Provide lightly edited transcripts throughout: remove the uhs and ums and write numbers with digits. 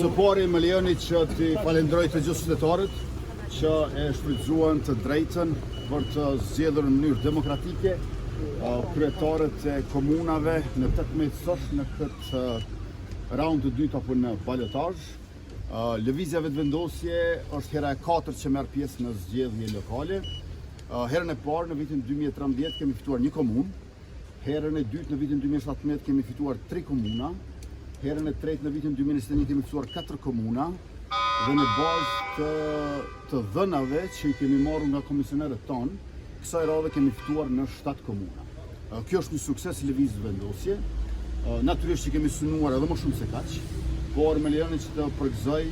Së pari më lejoni që t'i falenderoj të gjithë qytetarët që e shfrytzuan të drejtën për të zgjedhur në mënyrë demokratike kryetarët e komunave në 18 sosh në këtë raund të dytë apo në balotazh. Lëvizja vetëvendosje është hera e 4 që merr pjesë në zgjedhje lokale. Herën e parë në vitin 2013 kemi fituar një komunë, herën e dytë në vitin 2017 kemi fituar 3 komuna, herën e tretë në vitin 2021 kemi fituar 4 komuna dhe në bazë të dhënave që i kemi marrë nga komisionerët tonë, kësaj radhe kemi fituar në 7 komuna. Kjo është një sukses i lëvizjes vendosje. Natyrisht që kemi synuar edhe më shumë se kaq, por me lejoni që të përgëzoj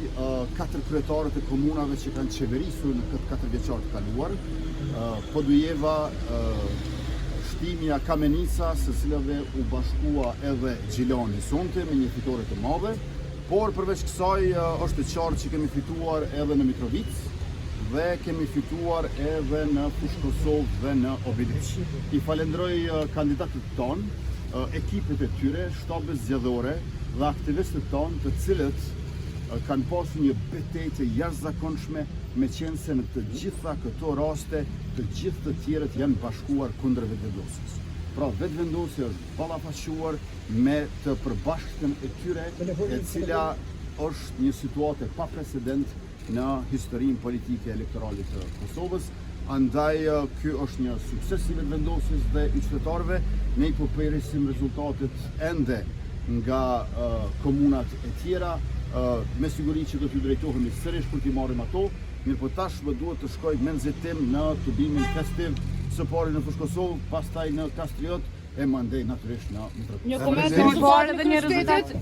4 kryetarët e komunave që kanë qeverisur në këtë 4 vjeçar të kaluar, Podujeva, Shtimja, Kamenica, së cilave u bashkua edhe Gjilani sonte me një fitore të madhe, por përveç kësaj është e qartë që kemi fituar edhe në Mitrovic dhe kemi fituar edhe në Fushë Kosovë dhe në Obiliq. I falenderoj kandidatët tonë, ekipet e tyre, shtabet zgjedhore dhe aktivistët tonë, të cilët kanë pasur një betejë të jashtëzakonshme, meqense në të gjitha këto raste, të gjithë të tjerët janë bashkuar kundër vetëvendosjes. Pra vetëvendosja është ballafaquar me të përbashkëtën e tyre, e cila është një situatë pa precedent në historinë politike elektorale të Kosovës. Andaj ky është një sukses i vetëvendosjes dhe i qytetarëve. Ne i përpiqemi rezultatet ende nga komunat e tjera. Me siguri që do t'ju drejtohemi sërish për t'i marrim ato, mirë po tashmë duhet të shkoj me nxitim në tubimin festiv, së pari në Fushë Kosovë, pastaj në Kastriot e mandej natyrisht në Mitrovic. Një koment dhe një rezultat.